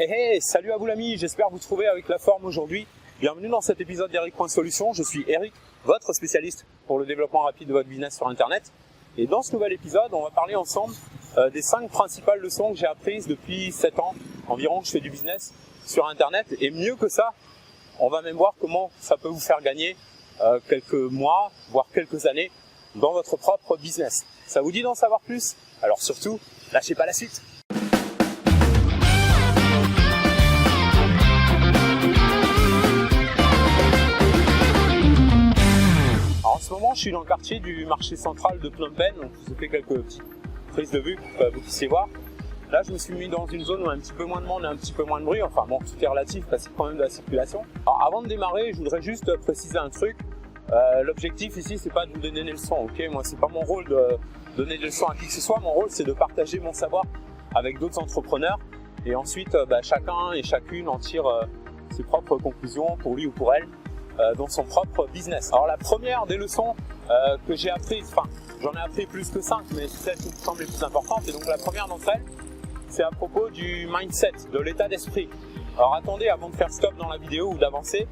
Hey hey, salut à vous l'ami, j'espère vous trouver avec la forme aujourd'hui. Bienvenue dans cet épisode d'Eric.Solutions. Je suis Eric, votre spécialiste pour le développement rapide de votre business sur Internet. Et dans ce nouvel épisode, on va parler ensemble des 5 principales leçons que j'ai apprises depuis 7 ans environ que je fais du business sur Internet. Et mieux que ça, on va même voir comment ça peut vous faire gagner quelques mois, voire quelques années dans votre propre business. Ça vous dit d'en savoir plus? Alors surtout, lâchez pas la suite. Alors en ce moment, je suis dans le quartier du marché central de Phnom Penh, donc je vous ai fait quelques petites prises de vue pour que vous puissiez voir. Là, je me suis mis dans une zone où il y a un petit peu moins de monde et un petit peu moins de bruit. Enfin bon, tout est relatif parce qu'il y a quand même de la circulation. Alors avant de démarrer, je voudrais juste préciser un truc. L'objectif ici, c'est pas de vous donner des leçons, ok? Moi, c'est pas mon rôle de donner des leçons à qui que ce soit. Mon rôle, c'est de partager mon savoir avec d'autres entrepreneurs. Et ensuite, chacun et chacune en tire ses propres conclusions pour lui ou pour elle dans son propre business. Alors la première des leçons que j'ai apprises, enfin j'en ai appris plus que 5, mais c'est celle qui me semble les plus importantes. Et donc la première d'entre elles, c'est à propos du mindset, de l'état d'esprit. Alors attendez, avant de faire stop dans la vidéo ou d'avancer,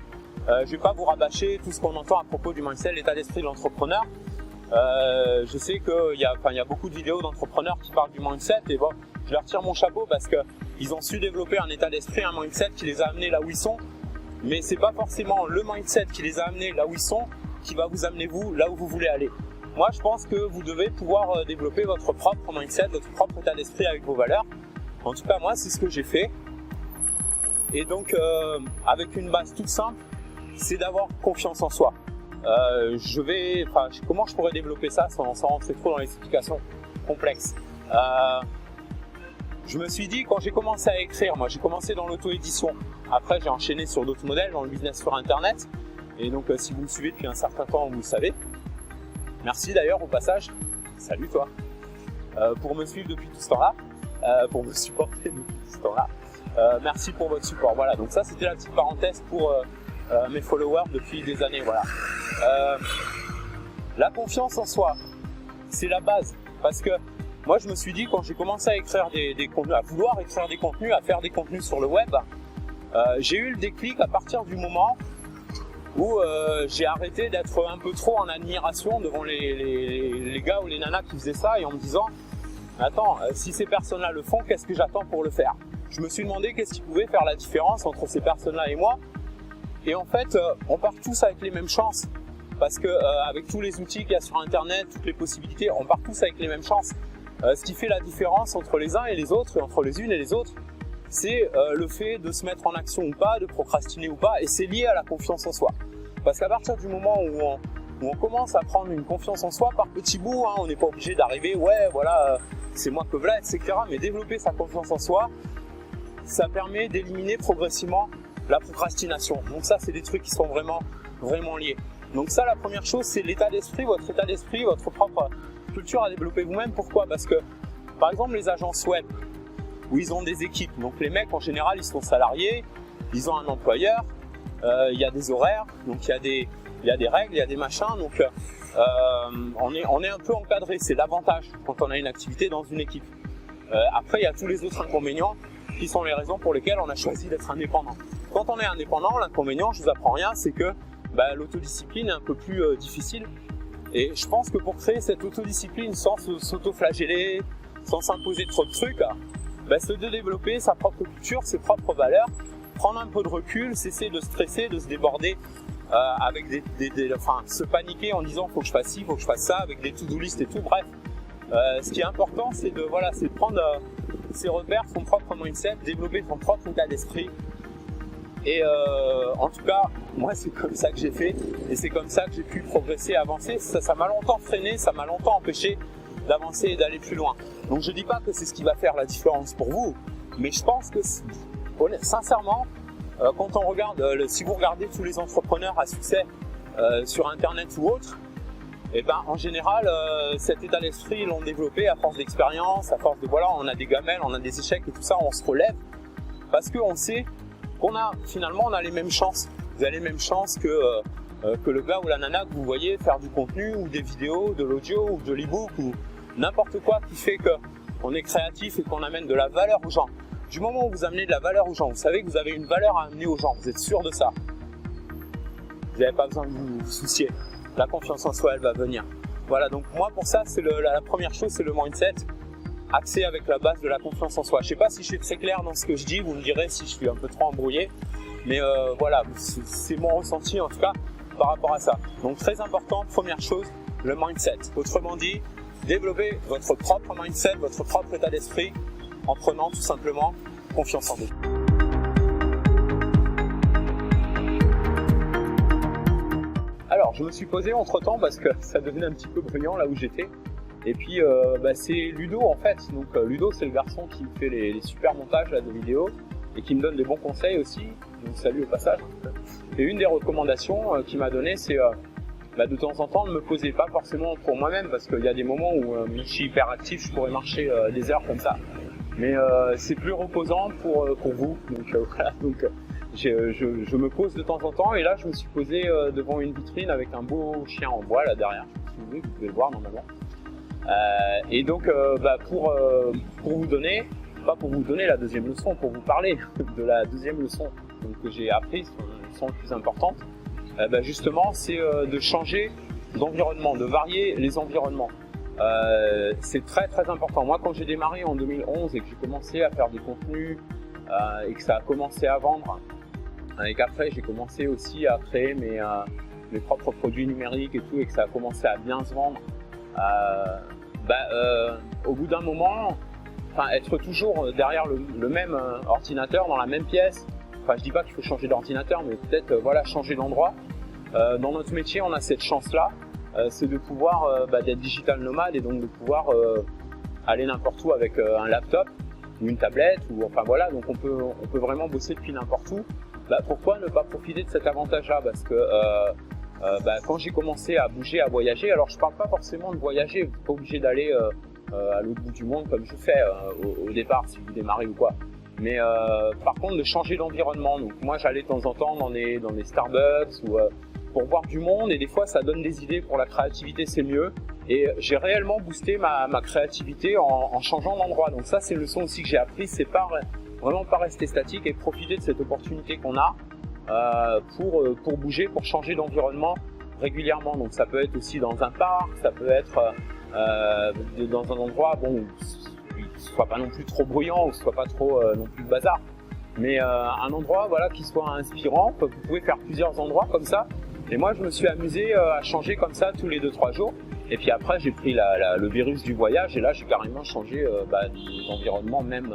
je vais pas vous rabâcher tout ce qu'on entend à propos du mindset, l'état d'esprit de l'entrepreneur. Je sais qu'il y a beaucoup de vidéos d'entrepreneurs qui parlent du mindset et bon, je leur tire mon chapeau parce qu'ils ont su développer un état d'esprit, un mindset qui les a amenés là où ils sont. Mais c'est pas forcément le mindset qui les a amenés là où ils sont qui va vous amener vous là où vous voulez aller. Moi, je pense que vous devez pouvoir développer votre propre mindset, votre propre état d'esprit avec vos valeurs. En tout cas, moi, c'est ce que j'ai fait. Et donc, avec une base toute simple, c'est d'avoir confiance en soi. Comment je pourrais développer ça sans rentrer trop dans les explications complexes. Je me suis dit, quand j'ai commencé à écrire, moi j'ai commencé dans l'auto-édition. Après, j'ai enchaîné sur d'autres modèles dans le business sur Internet. Et donc, si vous me suivez depuis un certain temps, vous le savez. Merci d'ailleurs au passage. Salut toi. Pour me suivre depuis tout ce temps-là, pour me supporter depuis tout ce temps-là. Merci pour votre support. Voilà, donc ça c'était la petite parenthèse pour mes followers depuis des années. Voilà. La confiance en soi, c'est la base. Parce que moi je me suis dit, quand j'ai commencé à écrire des contenus, à vouloir écrire des contenus, à faire des contenus sur le web, j'ai eu le déclic à partir du moment où j'ai arrêté d'être un peu trop en admiration devant les gars ou les nanas qui faisaient ça et en me disant attends, si ces personnes-là le font, qu'est-ce que j'attends pour le faire? Je me suis demandé qu'est-ce qui pouvait faire la différence entre ces personnes-là et moi. Et en fait, on part tous avec les mêmes chances parce que avec tous les outils qu'il y a sur Internet, toutes les possibilités, on part tous avec les mêmes chances. Ce qui fait la différence entre les uns et les autres et entre les unes et les autres, c'est le fait de se mettre en action ou pas, de procrastiner ou pas, et c'est lié à la confiance en soi. Parce qu'à partir du moment où on commence à prendre une confiance en soi par petits bouts, on n'est pas obligé d'arriver, c'est moi que voilà, etc. Mais développer sa confiance en soi, ça permet d'éliminer progressivement la procrastination. Donc ça, c'est des trucs qui sont vraiment, vraiment liés. Donc ça, la première chose, c'est l'état d'esprit, votre propre culture à développer vous-même. Pourquoi? Parce que, par exemple, les agences web, où ils ont des équipes. Donc les mecs, en général, ils sont salariés, ils ont un employeur, il y a des horaires, donc il y a des règles, il y a des machins. Donc on est un peu encadré. C'est l'avantage quand on a une activité dans une équipe. Après, il y a tous les autres inconvénients qui sont les raisons pour lesquelles on a choisi d'être indépendant. Quand on est indépendant, l'inconvénient, je vous apprends rien, c'est que l'autodiscipline est un peu plus difficile. Et je pense que pour créer cette autodiscipline sans s'auto-flageller, sans s'imposer trop de trucs, c'est de développer sa propre culture, ses propres valeurs, prendre un peu de recul, cesser de stresser, de se déborder avec se paniquer en disant faut que je fasse ci, faut que je fasse ça, avec des to-do list et tout. Bref, ce qui est important, c'est de prendre ses repères, son propre mindset, développer son propre état d'esprit. Et en tout cas, moi c'est comme ça que j'ai fait et c'est comme ça que j'ai pu progresser, avancer. Ça m'a longtemps freiné, ça m'a longtemps empêché d'avancer et d'aller plus loin. Donc je dis pas que c'est ce qui va faire la différence pour vous, mais je pense que sincèrement, quand on regarde, si vous regardez tous les entrepreneurs à succès sur Internet ou autre, en général, cet état d'esprit, ils l'ont développé à force d'expérience, à force de on a des gamelles, on a des échecs et tout ça, on se relève parce qu'on sait qu'on a les mêmes chances. Vous avez les mêmes chances que le gars ou la nana que vous voyez faire du contenu ou des vidéos, de l'audio ou de l'e-book ou n'importe quoi qui fait qu'on est créatif et qu'on amène de la valeur aux gens. Du moment où vous amenez de la valeur aux gens, vous savez que vous avez une valeur à amener aux gens, vous êtes sûr de ça. Vous n'avez pas besoin de vous soucier. La confiance en soi, elle va venir. Voilà, donc moi pour ça, c'est la première chose, c'est le mindset, axé avec la base de la confiance en soi. Je ne sais pas si je suis très clair dans ce que je dis, vous me direz si je suis un peu trop embrouillé, mais voilà, c'est mon ressenti en tout cas par rapport à ça. Donc très important, première chose, le mindset. Autrement dit, développez votre propre mindset, votre propre état d'esprit en prenant tout simplement confiance en vous. Alors, je me suis posé entre temps parce que ça devenait un petit peu bruyant là où j'étais. Et puis, c'est Ludo en fait. Donc, Ludo, c'est le garçon qui fait les super montages là, de vidéos et qui me donne des bons conseils aussi. Donc, salut au passage. Et une des recommandations qu'il m'a donné, c'est de temps en temps ne me poser pas forcément pour moi-même parce qu'il y a des moments où je suis hyper actif, je pourrais marcher des heures comme ça. Mais c'est plus reposant pour vous. Donc, voilà. Donc, je me pose de temps en temps et là je me suis posé devant une vitrine avec un beau chien en bois là derrière, si vous pouvez le voir normalement. Et donc pour vous donner, pas pour vous donner la deuxième leçon, pour vous parler de la deuxième leçon donc, que j'ai apprise, la leçon la plus importante, justement c'est de changer d'environnement, de varier les environnements. C'est très très important. Moi quand j'ai démarré en 2011 et que j'ai commencé à faire des contenus et que ça a commencé à vendre, et qu'après j'ai commencé aussi à créer mes propres produits numériques et tout, et que ça a commencé à bien se vendre, au bout d'un moment, être toujours derrière le même ordinateur, dans la même pièce, je dis pas qu'il faut changer d'ordinateur, mais peut-être changer d'endroit. Dans notre métier, on a cette chance-là, c'est de pouvoir d'être digital nomade et donc de pouvoir aller n'importe où avec un laptop ou une tablette, ou donc on peut vraiment bosser depuis n'importe où. Pourquoi ne pas profiter de cet avantage-là? Parce que quand j'ai commencé à bouger, à voyager, alors je parle pas forcément de voyager, vous n'êtes pas obligé d'aller à l'autre bout du monde comme je fais au départ si vous démarrez ou quoi. Mais par contre de changer d'environnement. Donc moi j'allais de temps en temps dans les Starbucks ou pour voir du monde, et des fois ça donne des idées pour la créativité, c'est mieux. Et j'ai réellement boosté ma créativité en changeant d'endroit. Donc ça c'est une leçon aussi que j'ai apprise, c'est vraiment pas rester statique et profiter de cette opportunité qu'on a pour bouger, pour changer d'environnement régulièrement. Donc ça peut être aussi dans un parc, ça peut être dans un endroit où ce soit pas non plus trop bruyant ou ce soit pas trop non plus le bazar, mais un endroit qui soit inspirant. Vous pouvez faire plusieurs endroits comme ça, et moi je me suis amusé à changer comme ça tous les 2-3 jours. Et puis après j'ai pris le virus du voyage, et là j'ai carrément changé d'environnement, même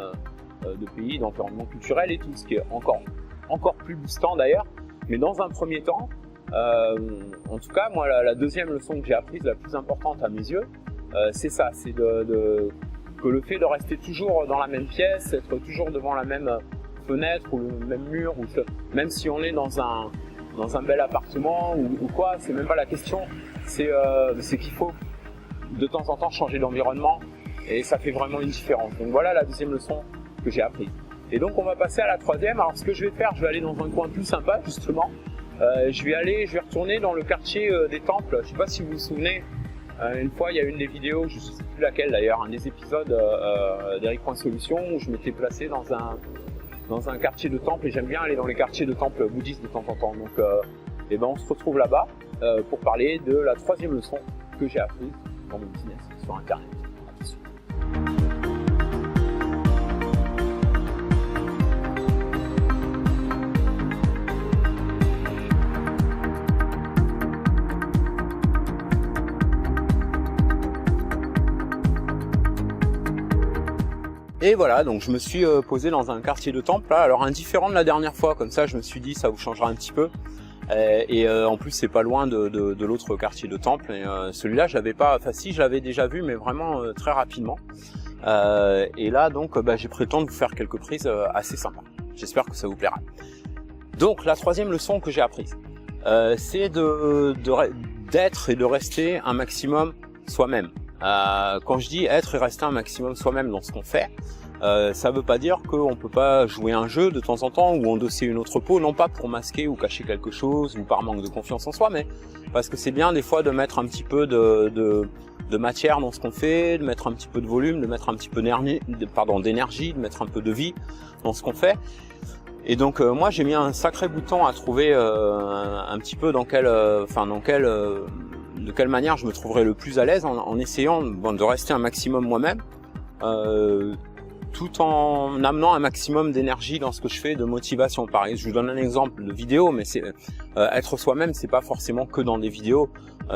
de pays, d'environnement culturel et tout, ce qui est encore plus boostant d'ailleurs. Mais dans un premier temps, en tout cas moi la deuxième leçon que j'ai apprise, la plus importante à mes yeux, c'est ça, c'est que le fait de rester toujours dans la même pièce, être toujours devant la même fenêtre ou le même mur, ou même si on est dans un bel appartement ou quoi, c'est même pas la question, c'est qu'il faut de temps en temps changer d'environnement, et ça fait vraiment une différence. Donc voilà la deuxième leçon que j'ai apprise. Et donc on va passer à la troisième. Alors ce que je vais faire, je vais aller dans un coin plus sympa justement. Je vais retourner dans le quartier des Temples. Je sais pas si vous vous souvenez, une fois il y a une des vidéos, je sais plus laquelle d'ailleurs, un des épisodes d'Eric.Solutions, où je m'étais placé dans un quartier de temple, et j'aime bien aller dans les quartiers de temples bouddhistes de temps en temps. Donc on se retrouve là-bas pour parler de la troisième leçon que j'ai apprise dans mon business sur internet. À tout de suite. Et voilà, donc je me suis posé dans un quartier de temple là, alors indifférent de la dernière fois, comme ça je me suis dit ça vous changera un petit peu. Et en plus c'est pas loin de l'autre quartier de temple, et celui-là je l'avais pas, si je l'avais déjà vu, mais vraiment très rapidement. Et là donc j'ai pris le temps de vous faire quelques prises assez sympas. J'espère que ça vous plaira. Donc la troisième leçon que j'ai apprise, c'est d'être et de rester un maximum soi-même. Quand je dis être et rester un maximum soi-même dans ce qu'on fait, ça veut pas dire qu'on peut pas jouer un jeu de temps en temps ou endosser une autre peau, non pas pour masquer ou cacher quelque chose ou par manque de confiance en soi, mais parce que c'est bien des fois de mettre un petit peu de de matière dans ce qu'on fait, de mettre un petit peu de volume, de mettre un petit peu d'énergie, de mettre un peu de vie dans ce qu'on fait. Et donc moi j'ai mis un sacré bout de temps à trouver un petit peu de quelle manière je me trouverais le plus à l'aise en essayant de rester un maximum moi-même, tout en amenant un maximum d'énergie dans ce que je fais, de motivation. Pareil, je vous donne un exemple de vidéo, mais c'est être soi-même, c'est pas forcément que dans des vidéos.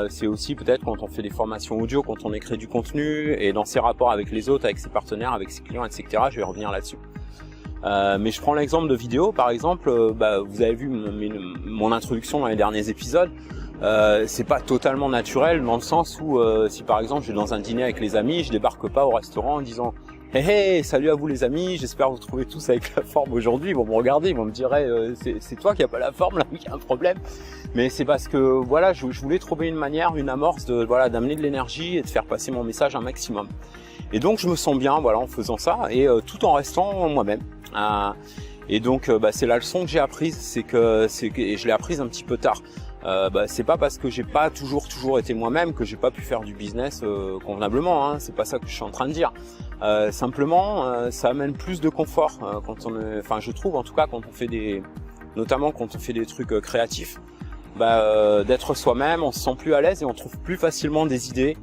C'est aussi peut-être quand on fait des formations audio, quand on écrit du contenu et dans ses rapports avec les autres, avec ses partenaires, avec ses clients, etc. Je vais revenir là-dessus. Mais je prends l'exemple de vidéo, par exemple, vous avez vu mon introduction dans les derniers épisodes. C'est pas totalement naturel dans le sens où si par exemple je vais dans un dîner avec les amis, je débarque pas au restaurant en disant hey, salut à vous les amis, j'espère vous trouver tous avec la forme aujourd'hui. Ils vont me regarder, ils vont me dire c'est toi qui a pas la forme là, qui a un problème. Mais c'est parce que voilà, je voulais trouver une manière, une amorce de d'amener de l'énergie et de faire passer mon message un maximum. Et donc je me sens bien en faisant ça et tout en restant moi-même. Et donc c'est la leçon que j'ai apprise, et je l'ai apprise un petit peu tard. C'est pas parce que j'ai pas toujours été moi-même que j'ai pas pu faire du business convenablement, hein. C'est pas ça que je suis en train de dire. Simplement ça amène plus de confort je trouve en tout cas quand on fait notamment quand on fait des trucs créatifs, d'être soi-même, on se sent plus à l'aise et on trouve plus facilement des idées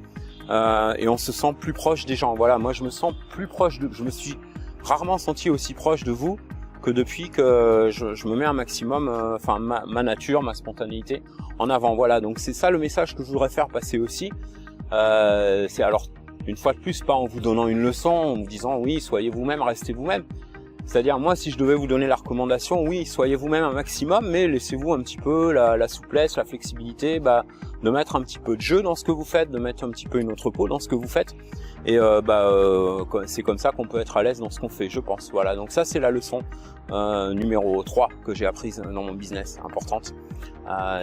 et on se sent plus proche des gens. Voilà, moi je me sens plus proche je me suis rarement senti aussi proche de vous que depuis que je me mets un maximum, ma nature, ma spontanéité en avant. Voilà, donc c'est ça le message que je voudrais faire passer aussi. C'est alors une fois de plus pas en vous donnant une leçon, en vous disant oui, soyez vous-même, restez vous-même. C'est-à-dire moi, si je devais vous donner la recommandation, oui, soyez vous-même un maximum, mais laissez-vous un petit peu la souplesse, la flexibilité, de mettre un petit peu de jeu dans ce que vous faites, de mettre un petit peu une autre peau dans ce que vous faites. Et c'est comme ça qu'on peut être à l'aise dans ce qu'on fait, je pense. Voilà, donc ça c'est la leçon numéro 3 que j'ai apprise dans mon business, importante.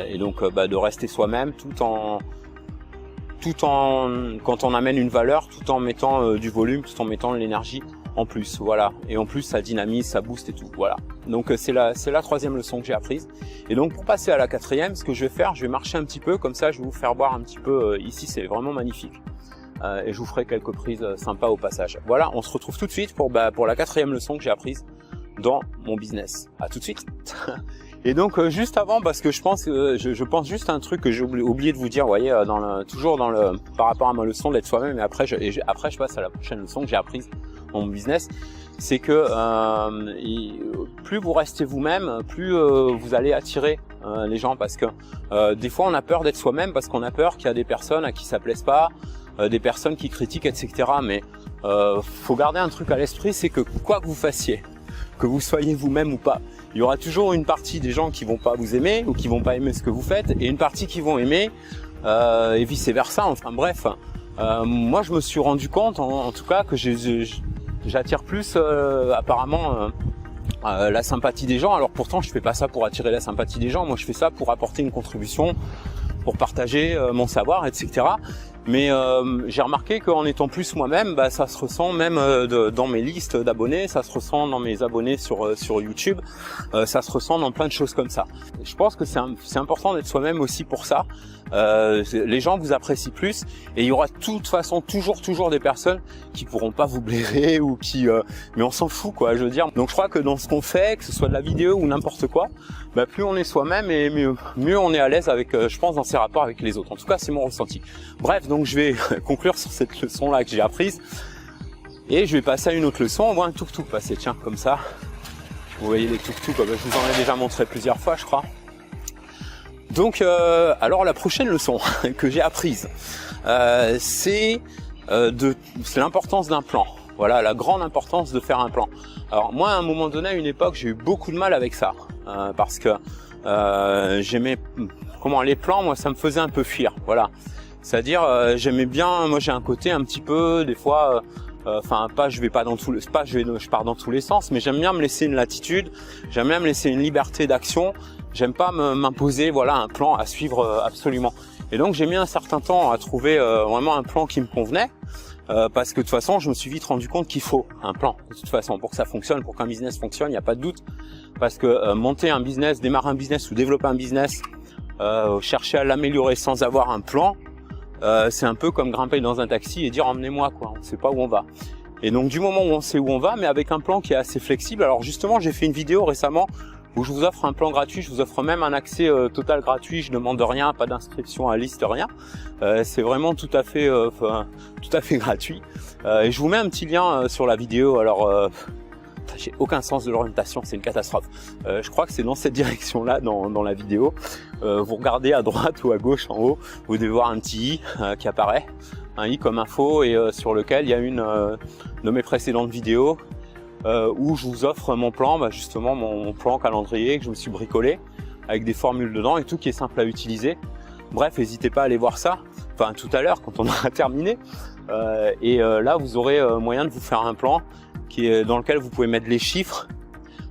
Et donc de rester soi-même tout en quand on amène une valeur, tout en mettant du volume, tout en mettant de l'énergie en plus, voilà. Et en plus ça dynamise, ça booste et tout, voilà. Donc c'est la troisième leçon que j'ai apprise. Et donc pour passer à la quatrième, ce que je vais faire, je vais marcher un petit peu, comme ça je vais vous faire voir un petit peu, ici c'est vraiment magnifique. Et je vous ferai quelques prises sympas au passage. Voilà, on se retrouve tout de suite pour la quatrième leçon que j'ai apprise dans mon business. À tout de suite. Et donc juste avant, parce que je pense juste à un truc que j'ai oublié de vous dire, vous voyez, par rapport à ma leçon d'être soi-même, et après je passe à la prochaine leçon que j'ai apprise dans mon business, c'est que plus vous restez vous-même, plus vous allez attirer les gens, parce que des fois on a peur d'être soi-même, parce qu'on a peur qu'il y a des personnes à qui ça plaise pas, des personnes qui critiquent, etc. Mais faut garder un truc à l'esprit, c'est que quoi que vous fassiez, que vous soyez vous-même ou pas, il y aura toujours une partie des gens qui vont pas vous aimer ou qui vont pas aimer ce que vous faites, et une partie qui vont aimer, et vice versa. Enfin bref, moi je me suis rendu compte en tout cas que j'attire plus apparemment la sympathie des gens. Alors pourtant je fais pas ça pour attirer la sympathie des gens, moi je fais ça pour apporter une contribution, pour partager mon savoir, etc. Mais j'ai remarqué qu'en étant plus moi-même, ça se ressent même dans mes listes d'abonnés, ça se ressent dans mes abonnés sur YouTube, ça se ressent dans plein de choses comme ça. Je pense que c'est important d'être soi-même aussi pour ça. Les gens vous apprécient plus, et il y aura de toute façon toujours des personnes qui pourront pas vous blairer ou qui mais on s'en fout, quoi, je veux dire. Donc je crois que dans ce qu'on fait, que ce soit de la vidéo ou n'importe quoi, plus on est soi-même et mieux on est à l'aise avec, je pense, dans ses rapports avec les autres. En tout cas, c'est mon ressenti. Bref, donc je vais conclure sur cette leçon là que j'ai apprise, et je vais passer à une autre leçon. On voit un tuk-tuk passer, tiens, comme ça. Vous voyez les tuk-tuk, je vous en ai déjà montré plusieurs fois, je crois. Donc alors la prochaine leçon que j'ai apprise, c'est l'importance d'un plan. Voilà, la grande importance de faire un plan. Alors moi, à un moment donné, à une époque, j'ai eu beaucoup de mal avec ça, parce que j'aimais les plans, moi ça me faisait un peu fuir. Voilà, c'est-à-dire j'aimais bien, moi j'ai un côté un petit peu des fois, je pars dans tous les sens, mais j'aime bien me laisser une latitude, j'aime bien me laisser une liberté d'action. J'aime pas m'imposer, voilà, un plan à suivre absolument. Et donc j'ai mis un certain temps à trouver vraiment un plan qui me convenait, parce que de toute façon je me suis vite rendu compte qu'il faut un plan de toute façon pour que ça fonctionne, pour qu'un business fonctionne, il n'y a pas de doute. Parce que monter un business, démarrer un business ou développer un business, chercher à l'améliorer sans avoir un plan, c'est un peu comme grimper dans un taxi et dire emmenez-moi quoi, on ne sait pas où on va. Et donc du moment où on sait où on va, mais avec un plan qui est assez flexible. Alors justement, j'ai fait une vidéo récemment où je vous offre un plan gratuit, je vous offre même un accès total gratuit, je demande rien, pas d'inscription à liste, rien. C'est vraiment tout à fait gratuit. Et je vous mets un petit lien sur la vidéo. Alors j'ai aucun sens de l'orientation, c'est une catastrophe. Je crois que c'est dans cette direction-là, dans la vidéo. Vous regardez à droite ou à gauche en haut, vous devez voir un petit i qui apparaît, un i comme info, et sur lequel il y a une de mes précédentes vidéos où je vous offre mon plan, justement mon plan calendrier que je me suis bricolé avec des formules dedans et tout qui est simple à utiliser. Bref, n'hésitez pas à aller voir ça, enfin tout à l'heure quand on aura terminé. Là, vous aurez moyen de vous faire un plan dans lequel vous pouvez mettre les chiffres,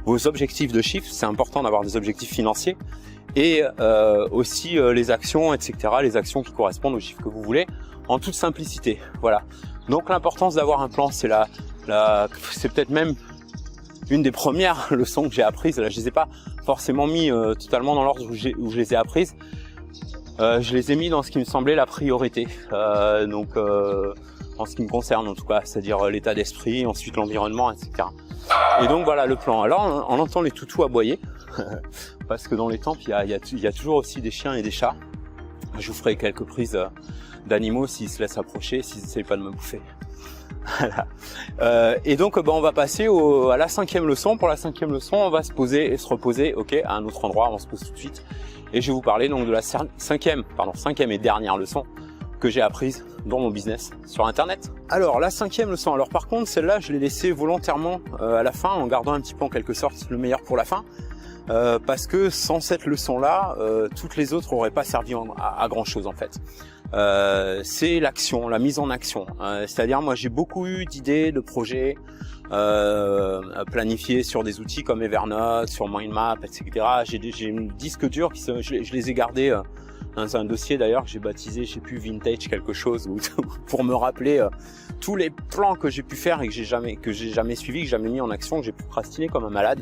vos objectifs de chiffres, c'est important d'avoir des objectifs financiers, et aussi les actions, etc., les actions qui correspondent aux chiffres que vous voulez, en toute simplicité. Voilà. Donc l'importance d'avoir un plan, c'est c'est peut-être même une des premières leçons que j'ai apprises. Là, je les ai pas forcément mis totalement dans l'ordre où je les ai apprises. Je les ai mis dans ce qui me semblait la priorité. En ce qui me concerne en tout cas, c'est-à-dire l'état d'esprit, ensuite l'environnement, etc. Et donc voilà le plan. Alors on entend les toutous aboyer, parce que dans les temples, il y a toujours aussi des chiens et des chats. Je vous ferai quelques prises d'animaux s'ils se laissent approcher, s'ils n'essayent pas de me bouffer. Voilà. Et donc on va passer à la 5e leçon. Pour la 5e leçon, on va se poser et se reposer, à un autre endroit, on se pose tout de suite. Et je vais vous parler donc de la 5e et dernière leçon que j'ai apprise dans mon business sur internet. Alors la 5e leçon, alors par contre celle-là je l'ai laissée volontairement à la fin, en gardant un petit peu en quelque sorte le meilleur pour la fin, parce que sans cette leçon-là, toutes les autres n'auraient pas servi à grand chose en fait. C'est l'action, la mise en action. C'est-à-dire moi j'ai beaucoup eu d'idées, de projets planifiés sur des outils comme Evernote, sur Mindmap, etc. J'ai une disque dur je les ai gardés dans un dossier d'ailleurs que j'ai baptisé, je sais plus, vintage quelque chose, pour me rappeler tous les plans que j'ai pu faire et que j'ai jamais suivi, que j'ai jamais mis en action, que j'ai procrastiné comme un malade.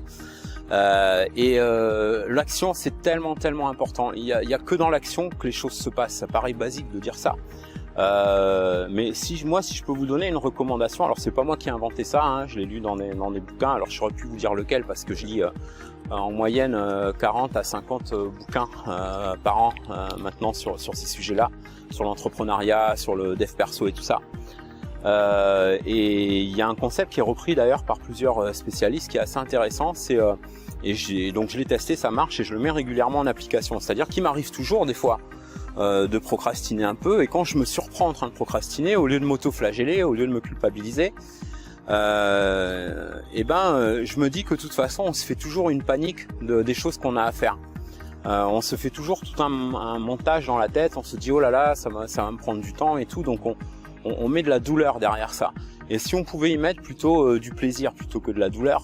L'action c'est tellement important. Il y a que dans l'action que les choses se passent. Ça paraît basique de dire ça, mais si je peux vous donner une recommandation, alors c'est pas moi qui ai inventé ça, hein, je l'ai lu dans des bouquins. Alors j'aurais pu vous dire lequel parce que je lis en moyenne 40 à 50 bouquins par an maintenant sur ces sujets-là, sur l'entrepreneuriat, sur le dev perso et tout ça. Et il y a un concept qui est repris d'ailleurs par plusieurs spécialistes qui est assez intéressant, donc je l'ai testé, ça marche et je le mets régulièrement en application. C'est-à-dire qu'il m'arrive toujours des fois de procrastiner un peu, et quand je me surprends en train de procrastiner, au lieu de m'auto-flageller, au lieu de me culpabiliser, je me dis que de toute façon on se fait toujours une panique des choses qu'on a à faire. On se fait toujours tout un montage dans la tête, on se dit oh là là ça va me prendre du temps et tout, donc on met de la douleur derrière ça. Et si on pouvait y mettre plutôt du plaisir plutôt que de la douleur,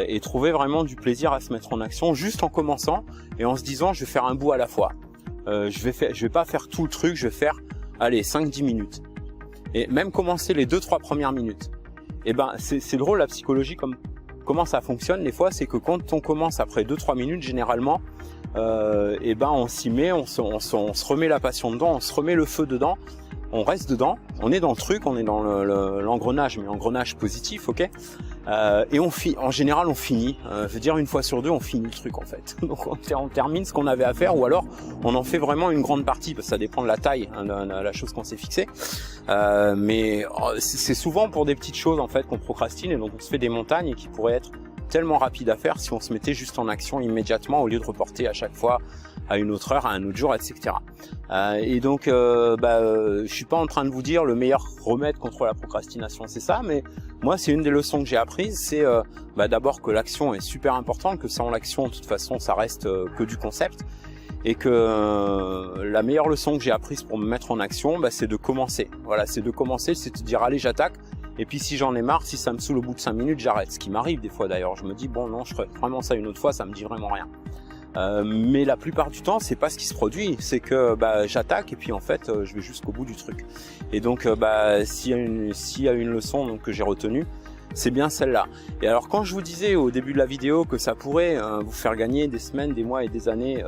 et trouver vraiment du plaisir à se mettre en action juste en commençant et en se disant je vais faire un bout à la fois. Je vais pas faire tout le truc, je vais faire allez 5-10 minutes. Et même commencer les 2-3 premières minutes. Et c'est drôle la psychologie comment ça fonctionne des fois, c'est que quand on commence après 2-3 minutes généralement, on s'y met, on se remet la passion dedans, on se remet le feu dedans. On reste dedans, on est dans le truc, on est dans l'engrenage, mais l'engrenage positif, ok. Et en général on finit, je veux dire une fois sur deux on finit le truc en fait. Donc on termine ce qu'on avait à faire, ou alors on en fait vraiment une grande partie, parce que ça dépend de la taille, la chose qu'on s'est fixée. Mais c'est souvent pour des petites choses en fait qu'on procrastine, et donc on se fait des montagnes qui pourraient être tellement rapides à faire si on se mettait juste en action immédiatement au lieu de reporter à chaque fois à une autre heure, à un autre jour, etc. Je suis pas en train de vous dire le meilleur remède contre la procrastination, c'est ça, mais moi c'est une des leçons que j'ai apprises, c'est d'abord que l'action est super importante, que sans l'action de toute façon ça reste que du concept, et que la meilleure leçon que j'ai apprise pour me mettre en action, c'est de commencer. Voilà, c'est de commencer, c'est de dire allez j'attaque, et puis si j'en ai marre, si ça me saoule au bout de 5 minutes, j'arrête. Ce qui m'arrive des fois d'ailleurs, je me dis bon non, je ferai vraiment ça une autre fois, ça me dit vraiment rien. Mais la plupart du temps c'est pas ce qui se produit, c'est que j'attaque et puis en fait je vais jusqu'au bout du truc. Et donc s'il y a une leçon donc, que j'ai retenue, c'est bien celle-là. Et alors quand je vous disais au début de la vidéo que ça pourrait vous faire gagner des semaines, des mois et des années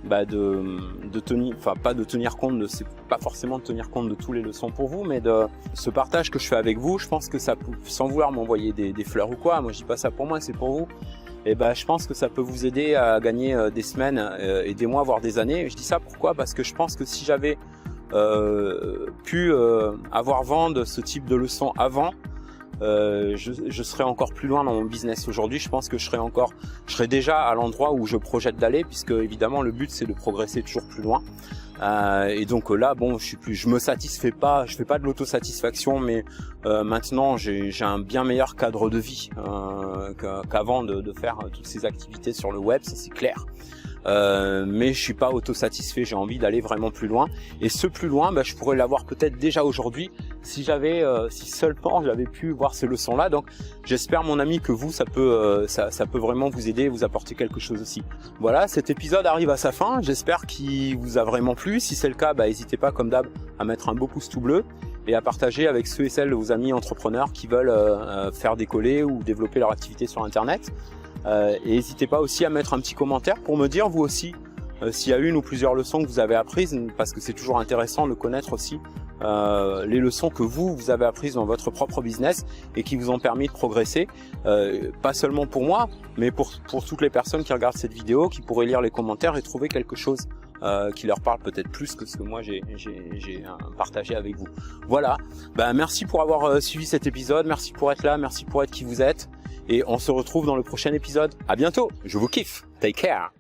pas de tenir compte c'est pas forcément de tenir compte de tous les leçons pour vous, mais de ce partage que je fais avec vous. Je pense que ça peut, sans vouloir m'envoyer des fleurs ou quoi, moi je dis pas ça pour moi, c'est pour vous. Et je pense que ça peut vous aider à gagner des semaines et des mois, voire des années. Je dis ça pourquoi? Parce que je pense que si j'avais pu avoir vent de ce type de leçons avant, je serais encore plus loin dans mon business aujourd'hui. Je pense que je serais déjà à l'endroit où je projette d'aller, puisque évidemment le but c'est de progresser toujours plus loin. Et donc là, bon, je me satisfais pas, je fais pas de l'autosatisfaction, mais maintenant j'ai un bien meilleur cadre de vie qu'avant de faire toutes ces activités sur le web, ça c'est clair. Mais je suis pas autosatisfait, j'ai envie d'aller vraiment plus loin, et ce plus loin, je pourrais l'avoir peut-être déjà aujourd'hui si seulement j'avais pu voir ces leçons là. Donc j'espère, mon ami, que vous, ça peut vraiment vous aider, vous apporter quelque chose aussi. Voilà, cet épisode arrive à sa fin, j'espère qu'il vous a vraiment plu. Si c'est le cas, n'hésitez pas comme d'hab à mettre un beau pouce tout bleu et à partager avec ceux et celles de vos amis entrepreneurs qui veulent faire décoller ou développer leur activité sur internet. Et n'hésitez pas aussi à mettre un petit commentaire pour me dire vous aussi s'il y a une ou plusieurs leçons que vous avez apprises, parce que c'est toujours intéressant de connaître aussi les leçons que vous avez apprises dans votre propre business et qui vous ont permis de progresser, pas seulement pour moi, mais pour toutes les personnes qui regardent cette vidéo, qui pourraient lire les commentaires et trouver quelque chose qui leur parle peut-être plus que ce que moi j'ai partagé avec vous. Voilà, merci pour avoir suivi cet épisode, merci pour être là, merci pour être qui vous êtes, et on se retrouve dans le prochain épisode. À bientôt, je vous kiffe, take care.